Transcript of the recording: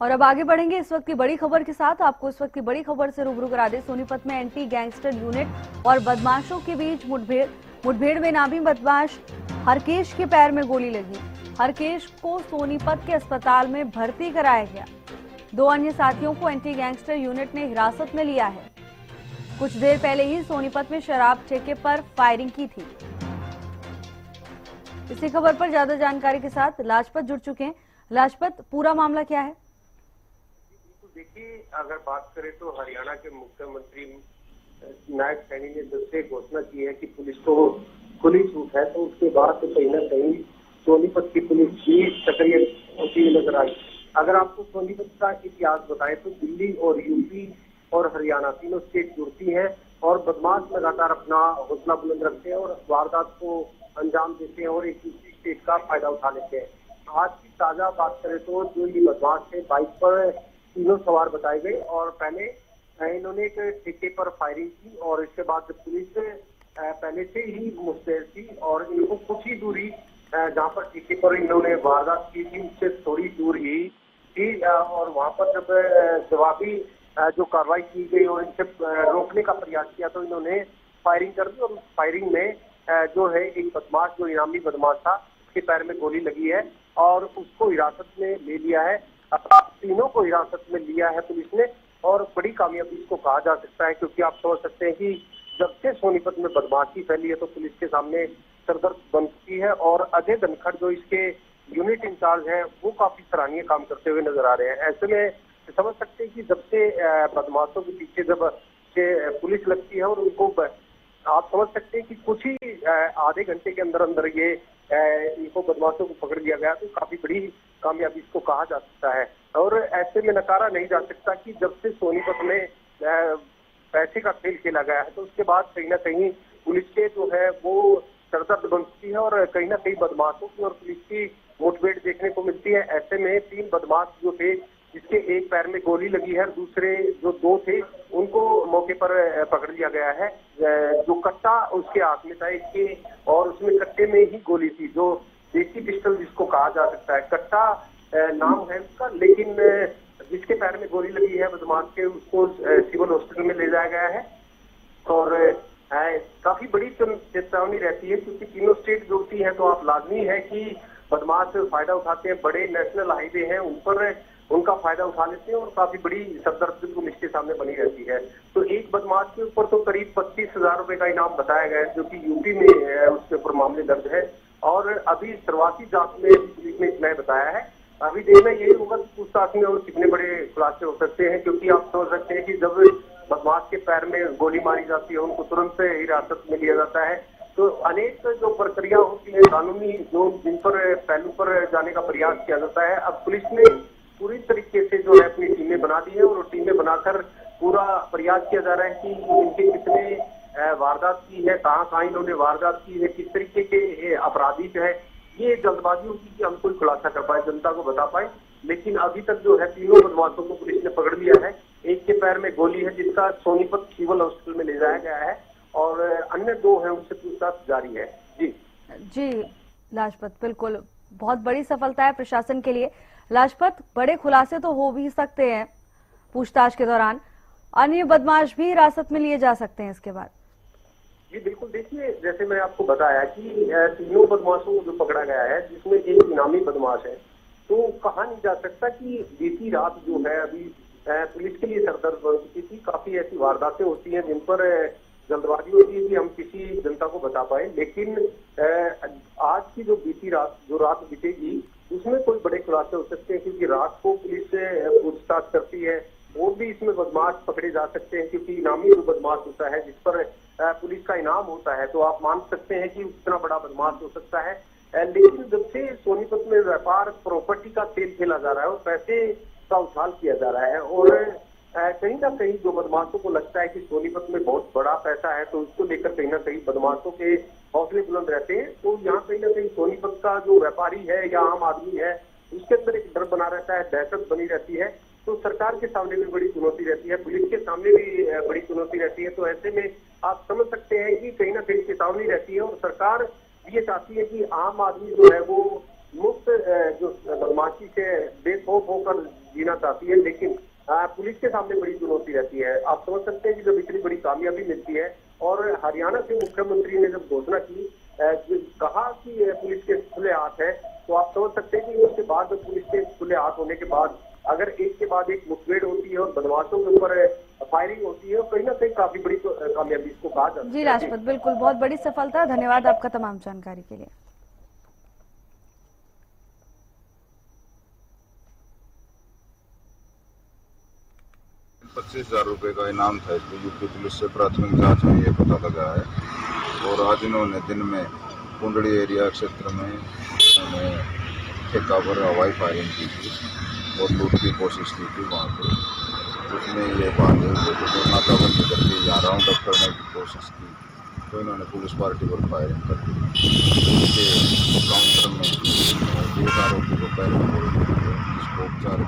और अब आगे बढ़ेंगे इस वक्त की बड़ी खबर के साथ। आपको इस वक्त की बड़ी खबर से रूबरू करा दें। सोनीपत में एंटी गैंगस्टर यूनिट और बदमाशों के बीच मुठभेड़ में इनामी बदमाश हरकेश के पैर में गोली लगी। हरकेश को सोनीपत के अस्पताल में भर्ती कराया गया। 2 अन्य साथियों को एंटी गैंगस्टर यूनिट ने हिरासत में लिया है। कुछ देर पहले ही सोनीपत में शराब ठेके पर फायरिंग की थी। इसी खबर पर ज्यादा जानकारी के साथ लाजपत जुड़ चुके हैं। लाजपत, पूरा मामला क्या है? देखिए, अगर बात करें तो हरियाणा के मुख्यमंत्री नायब सैनी ने जब से घोषणा की है कि पुलिस को खुली छूट है, तो उसके बाद तो कहीं ना कहीं सोनीपत की पुलिस भी सक्रिय होती हुई नजर आई। अगर आपको सोनीपत का इतिहास बताएं तो दिल्ली और यूपी और हरियाणा तीनों स्टेट जुड़ती हैं और बदमाश लगातार अपना हौसला बुलंद रखते हैं और वारदात को अंजाम देते हैं और एक दूसरी स्टेट का फायदा उठा लेते हैं। आज की ताजा बात करें तो जो ये बदमाश थे, बाइक पर तीनों सवार बताए गए और पहले इन्होंने एक ठेके पर फायरिंग की और इसके बाद पुलिस पहले से ही मुस्तैद थी और इनको कुछ ही दूरी जहाँ पर ठेके पर इन्होंने वारदात की थी उससे थोड़ी दूर ही थी और वहाँ पर जब जवाबी जो कार्रवाई की गई और इनसे रोकने का प्रयास किया तो इन्होंने फायरिंग कर दी और उस फायरिंग में जो है एक बदमाश, जो इनामी बदमाश था, उसके पैर में गोली लगी है और उसको हिरासत में ले लिया है। तीनों को हिरासत में लिया है पुलिस ने और बड़ी कामयाबी इसको कहा जा सकता है, क्योंकि आप समझ सकते हैं कि जब से सोनीपत में बदमाशी फैली है तो पुलिस के सामने सरदर्द बन चुकी है और अजय धनखड़ जो इसके यूनिट इंचार्ज है वो काफी सराहनीय काम करते हुए नजर आ रहे हैं। ऐसे में समझ सकते हैं कि जब से बदमाशों के पीछे जब से पुलिस लगती है और उनको आप समझ सकते हैं कि कुछ ही आधे घंटे के अंदर अंदर ये इनको बदमाशों को पकड़ लिया गया, तो काफी बड़ी कामयाबी इसको कहा जा सकता है। और ऐसे में नकारा नहीं जा सकता कि जब से सोनीपत में पैसे का खेल खेला गया है तो उसके बाद कहीं ना कहीं पुलिस के जो है वो सरदर्द बन चुकी है और कहीं ना कहीं बदमाशों की और पुलिस की मुठभेड़ देखने को मिलती है। ऐसे में 3 बदमाश जो थे, जिसके एक पैर में गोली लगी है, दूसरे जो 2 थे उनको मौके पर पकड़ लिया गया है। जो कट्टा उसके हाथ में था एक के और उसमें कट्टे में ही गोली थी, जो देसी पिस्टल जिसको कहा जा सकता है। कट्टा नाम है उसका, लेकिन जिसके पैर में गोली लगी है बदमाश के, उसको सिविल हॉस्पिटल में ले जाया गया है और काफी बड़ी चेतावनी रहती है, क्योंकि तीनों स्टेट जुड़ती है तो आप लाजमी है कि बदमाश फायदा उठाते हैं। बड़े नेशनल हाईवे हैं, ऊपर उनका फायदा उठा लेते हैं और काफी बड़ी सरदर्द पुलिस के सामने बनी रहती है। तो एक बदमाश के ऊपर तो करीब 25,000 रुपए का इनाम बताया गया है, जो कि यूपी में उसके ऊपर मामले दर्ज है और अभी शुरुआती जांच में पुलिस ने इतना बताया है। अभी देखना यही होगा कि पूछताछ में और कितने बड़े खुलासे हो सकते हैं, क्योंकि आप समझ सकते हैं कि जब बदमाश के पैर में गोली मारी जाती है उनको तुरंत हिरासत में लिया जाता है। तो अनेक जो प्रक्रिया होती है कानूनी, जो जिन पर पहलू पर जाने का प्रयास किया जाता है, अब पुलिस ने पूरी तरीके से जो है अपनी टीमें बना दी है और टीमें बनाकर पूरा प्रयास किया जा रहा है कि इनके कितने वारदात की है, कहाँ इन्होंने वारदात की है, किस तरीके के अपराधी जो है। ये जल्दबाजी होगी कि हम कोई खुलासा कर पाए, जनता को बता पाए, लेकिन अभी तक जो है तीनों बदमाशों को पुलिस ने पकड़ लिया है। एक के पैर में गोली है जिसका सोनीपत सिविल हॉस्पिटल में ले जाया गया है और अन्य 2 हैं उनसे पूछताछ जारी है। जी लाजपत, बिल्कुल बहुत बड़ी सफलता है प्रशासन के लिए। लाजपत, बड़े खुलासे तो हो भी सकते हैं पूछताछ के दौरान, अन्य बदमाश भी हिरासत में लिए जा सकते हैं इसके बाद। जी बिल्कुल, देखिए जैसे मैं आपको बताया कि तीनों बदमाशों को जो पकड़ा गया है, जिसमें एक इनामी बदमाश है, तो कहा नहीं जा सकता कि बीती रात जो है अभी पुलिस के लिए सरदर्द बन चुकी थी। काफी ऐसी वारदातें होती हैं जिन पर जल्दबाजी होती है कि हम किसी जनता को बता पाए, लेकिन आज की जो बीती रात, जो रात बीतेगी, उसमें कोई बड़े खुलासे हो सकते हैं, क्योंकि रात को पुलिस से पूछताछ करती है और भी इसमें बदमाश पकड़े जा सकते हैं, क्योंकि इनामी जो बदमाश होता है जिस पर पुलिस का इनाम होता है, तो आप मान सकते हैं कि उतना बड़ा बदमाश हो सकता है। लेकिन जब से सोनीपत में व्यापार, प्रॉपर्टी का खेल खेला जा रहा है और पैसे का उछाल किया जा रहा है और कहीं ना कहीं जो बदमाशों को लगता है कि सोनीपत में बहुत बड़ा पैसा है, तो उसको लेकर कहीं ना कहीं बदमाशों के हौसले बुलंद रहते हैं। तो यहाँ कहीं ना कहीं सोनीपत का जो व्यापारी है या आम आदमी है, उसके अंदर एक डर बना रहता है, दहशत बनी रहती है। तो सरकार के सामने भी बड़ी चुनौती रहती है, पुलिस के सामने भी बड़ी चुनौती रहती है। तो ऐसे में आप समझ सकते हैं कि कहीं ना कहीं चेतावनी रहती है और सरकार ये चाहती है कि आम आदमी जो है वो मुक्त जो बदमाशी से बेखौफ होकर जीना चाहती है, लेकिन पुलिस के सामने बड़ी चुनौती रहती है। आप समझ सकते हैं कि जब इतनी बड़ी कामयाबी मिलती है और हरियाणा के मुख्यमंत्री ने जब घोषणा की, कहा कि पुलिस के खुले हाथ है, तो आप समझ सकते हैं कि उसके बाद पुलिस के खुले हाथ होने के बाद अगर एक के बाद एक मुठभेड़ होती है और बदमाशों के ऊपर फायरिंग होती है, कहीं ना कहीं काफी बड़ी कामयाबी इसको कहा जाता है। जी लाजपत, बिल्कुल बहुत बड़ी सफलता। धन्यवाद आपका तमाम जानकारी के लिए। 25,000 रुपए का इनाम था। इसको यूपी पुलिस से प्राथमिक जांच में ये पता लगा है। और आज इन्होंने दिन में कुंडली एरिया क्षेत्र में ठेका पर हवाई फायरिंग की थी और लूट की कोशिश की थी। वहाँ पे उसमें ये बांधे हुए तो नाकाबंदी करके यहाँ राउंड अप करने की कोशिश की, तो इन्होंने पुलिस पार्टी पर फायरिंग कर दी। उसके काउंटर में एक आरोपी को पैर में गोली लगी है, जिसको उपचार